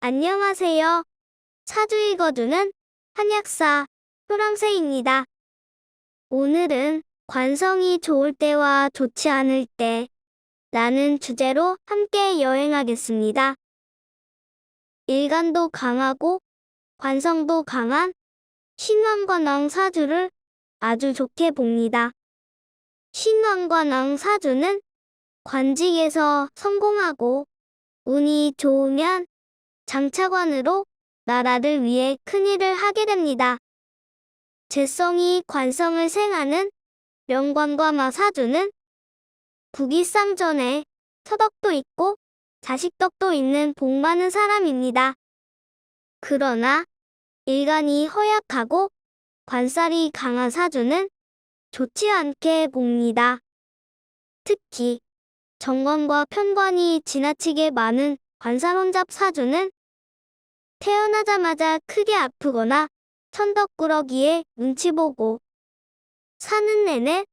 안녕하세요. 사주 읽어주는 한약사 효람새입니다. 오늘은 관성이 좋을 때와 좋지 않을 때 라는 주제로 함께 여행하겠습니다. 일간도 강하고 관성도 강한 신왕관왕 사주를 아주 좋게 봅니다. 신왕관왕 사주는 관직에서 성공하고 운이 좋으면 장차관으로 나라를 위해 큰일을 하게 됩니다. 재성이 관성을 생하는 명관과 사주는 국위상전에 서덕도 있고 자식덕도 있는 복 많은 사람입니다. 그러나 일간이 허약하고 관살이 강한 사주는 좋지 않게 봅니다. 특히 정관과 편관이 지나치게 많은 관사혼잡 사주는 태어나자마자 크게 아프거나 천덕꾸러기에 눈치 보고 사는 내내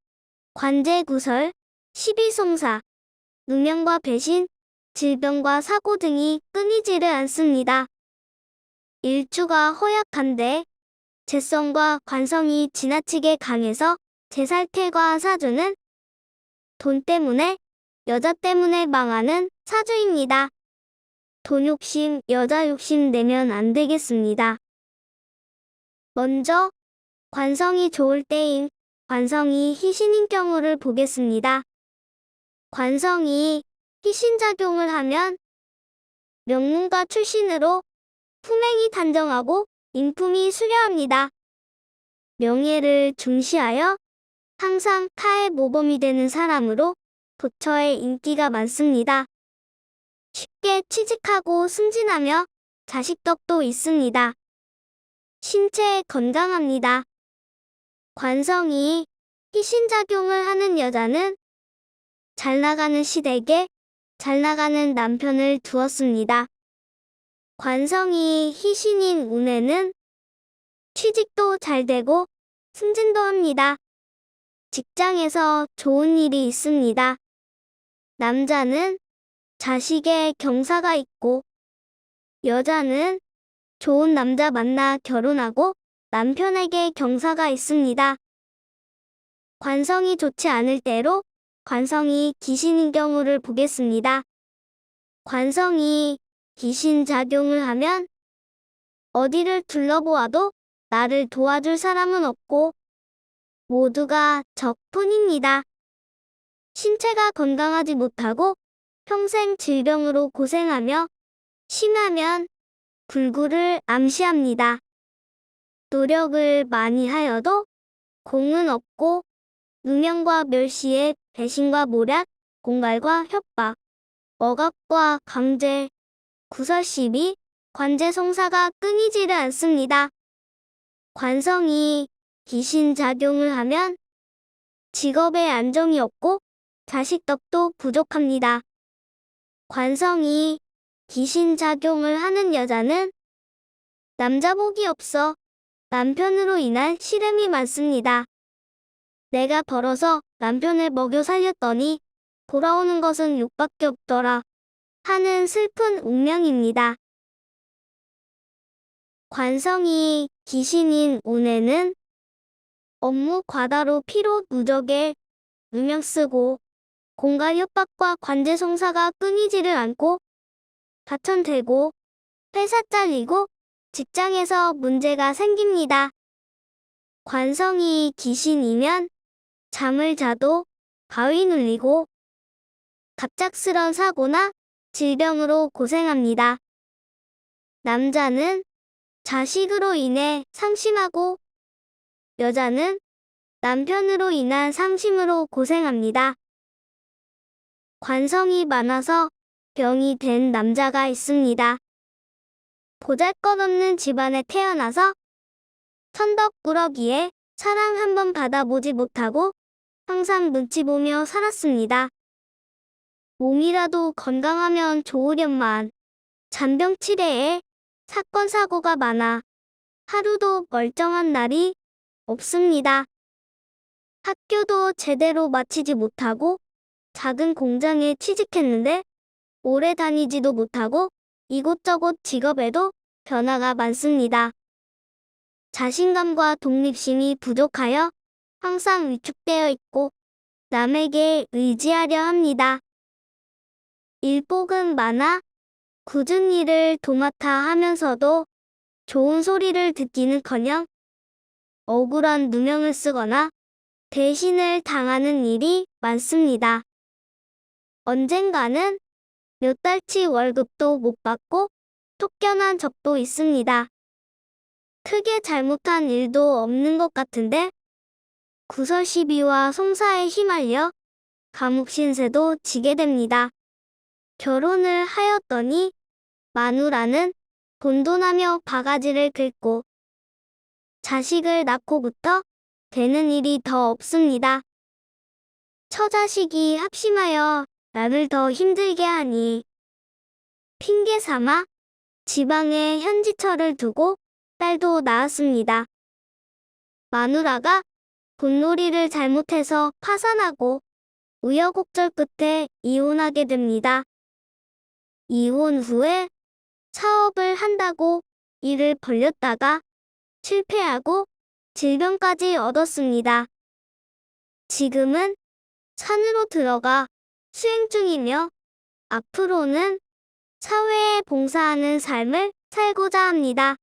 관제구설, 시비송사, 누명과 배신, 질병과 사고 등이 끊이지를 않습니다. 일주가 허약한데 재성과 관성이 지나치게 강해서 재살퇴과 사주는 돈 때문에, 여자 때문에 망하는 사주입니다. 돈 욕심, 여자 욕심 내면 안 되겠습니다. 먼저 관성이 좋을 때인 관성이 희신인 경우를 보겠습니다. 관성이 희신작용을 하면 명문가 출신으로 품행이 단정하고 인품이 수려합니다. 명예를 중시하여 항상 타의 모범이 되는 사람으로 도처에 인기가 많습니다. 쉽게 취직하고 승진하며 자식덕도 있습니다. 신체 건강합니다. 관성이 희신작용을 하는 여자는 잘 나가는 시댁에 잘 나가는 남편을 두었습니다. 관성이 희신인 운에는 취직도 잘 되고 승진도 합니다. 직장에서 좋은 일이 있습니다. 남자는 자식의 경사가 있고 여자는 좋은 남자 만나 결혼하고 남편에게 경사가 있습니다. 관성이 좋지 않을 때로 관성이 기신인 경우를 보겠습니다. 관성이 기신작용을 하면 어디를 둘러보아도 나를 도와줄 사람은 없고 모두가 적뿐입니다. 신체가 건강하지 못하고 평생 질병으로 고생하며 심하면 불구를 암시합니다. 노력을 많이 하여도 공은 없고 누명과 멸시에 배신과 모략, 공갈과 협박, 억압과 강제, 구설시비, 관제송사가 끊이지를 않습니다. 관성이 기신작용을 하면 직업에 안정이 없고 자식덕도 부족합니다. 관성이 기신작용을 하는 여자는 남자복이 없어 남편으로 인한 시름이 많습니다. 내가 벌어서 남편을 먹여 살렸더니 돌아오는 것은 욕밖에 없더라 하는 슬픈 운명입니다. 관성이 기신인 운에는 업무 과다로 피로 누적에 누명 쓰고 공갈 협박과 관제송사가 끊이지를 않고 다천되고 회사 잘리고 직장에서 문제가 생깁니다. 관성이 기신이면 잠을 자도 가위 눌리고 갑작스런 사고나 질병으로 고생합니다. 남자는 자식으로 인해 상심하고 여자는 남편으로 인한 상심으로 고생합니다. 관성이 많아서 병이 된 남자가 있습니다. 보잘것없는 집안에 태어나서 천덕꾸러기에 사랑 한번 받아보지 못하고 항상 눈치 보며 살았습니다. 몸이라도 건강하면 좋으련만 잔병치레에 사건 사고가 많아 하루도 멀쩡한 날이 없습니다. 학교도 제대로 마치지 못하고 작은 공장에 취직했는데 오래 다니지도 못하고 이곳저곳 직업에도 변화가 많습니다. 자신감과 독립심이 부족하여 항상 위축되어 있고 남에게 의지하려 합니다. 일복은 많아 굳은 일을 도맡아 하면서도 좋은 소리를 듣기는커녕 억울한 누명을 쓰거나 배신을 당하는 일이 많습니다. 언젠가는 몇 달치 월급도 못 받고 쫓겨난 적도 있습니다. 크게 잘못한 일도 없는 것 같은데 구설 시비와 송사에 휘말려 감옥 신세도 지게 됩니다. 결혼을 하였더니 마누라는 돈돈하며 바가지를 긁고 자식을 낳고부터 되는 일이 더 없습니다. 처자식이 합심하여 나를 더 힘들게 하니 핑계 삼아 지방에 현지처를 두고 딸도 낳았습니다. 마누라가 돈놀이를 잘못해서 파산하고 우여곡절 끝에 이혼하게 됩니다. 이혼 후에 사업을 한다고 일을 벌렸다가 실패하고 질병까지 얻었습니다. 지금은 산으로 들어가 수행 중이며 앞으로는 사회에 봉사하는 삶을 살고자 합니다.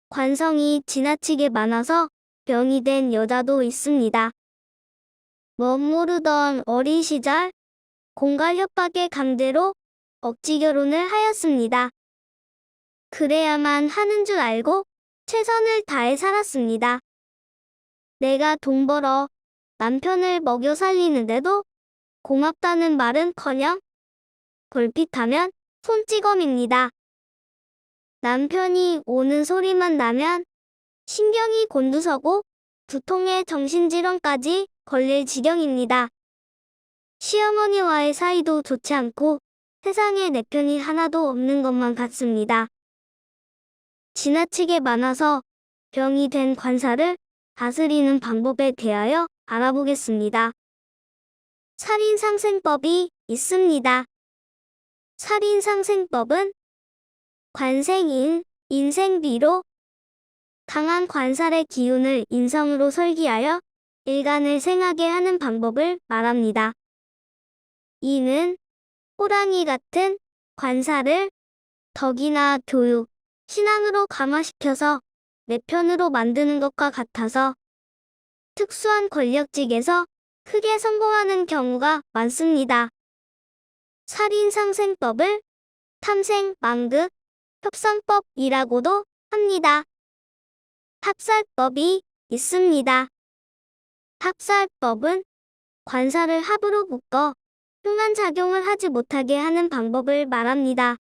관성이 지나치게 많아서 병이 된 여자도 있습니다. 멋모르던 어린 시절 공갈 협박의 강제로 억지 결혼을 하였습니다. 그래야만 하는 줄 알고 최선을 다해 살았습니다. 내가 돈 벌어 남편을 먹여 살리는데도 고맙다는 말은커녕 걸핏하면 손찌검입니다. 남편이 오는 소리만 나면 신경이 곤두서고 두통에 정신질환까지 걸릴 지경입니다. 시어머니와의 사이도 좋지 않고 세상에 내 편이 하나도 없는 것만 같습니다. 지나치게 많아서 병이 된 관사를 다스리는 방법에 대하여 알아보겠습니다. 살인상생법이 있습니다. 살인상생법은 관생인, 인생비로 강한 관살의 기운을 인성으로 설기하여 일간을 생하게 하는 방법을 말합니다. 이는 호랑이 같은 관살을 덕이나 교육, 신앙으로 감화시켜서 내 편으로 만드는 것과 같아서 특수한 권력직에서 크게 성공하는 경우가 많습니다. 살인상생법을 탐생, 망극, 협상법이라고도 합니다. 합살법이 있습니다. 합살법은 관사를 합으로 묶어 흉한 작용을 하지 못하게 하는 방법을 말합니다.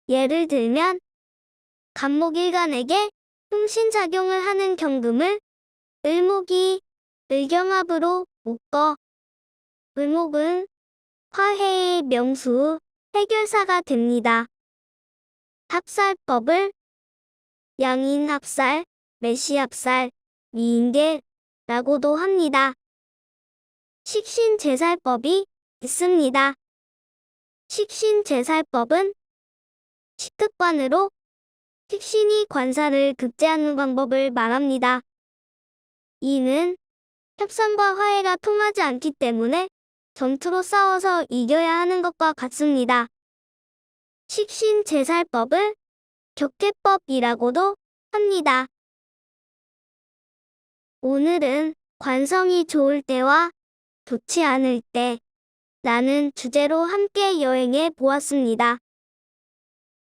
예를 들면 간목일간에게 흉신작용을 하는 경금을 을목이 을경합으로 묶어 을목은 화해의 명수, 해결사가 됩니다. 합살법을 양인합살, 매시합살, 미인계라고도 합니다. 식신제살법이 있습니다. 식신제살법은 식특관으로 식신이 관사를 극제하는 방법을 말합니다. 이는 협상과 화해가 통하지 않기 때문에 전투로 싸워서 이겨야 하는 것과 같습니다. 식신제살법을 격계법이라고도 합니다. 오늘은 관성이 좋을 때와 좋지 않을 때 라는 주제로 함께 여행해 보았습니다.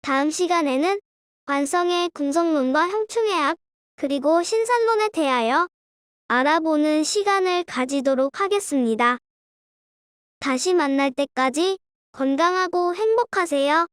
다음 시간에는 관성의 궁성론과 형충해학 그리고 신산론에 대하여 알아보는 시간을 가지도록 하겠습니다. 다시 만날 때까지 건강하고 행복하세요.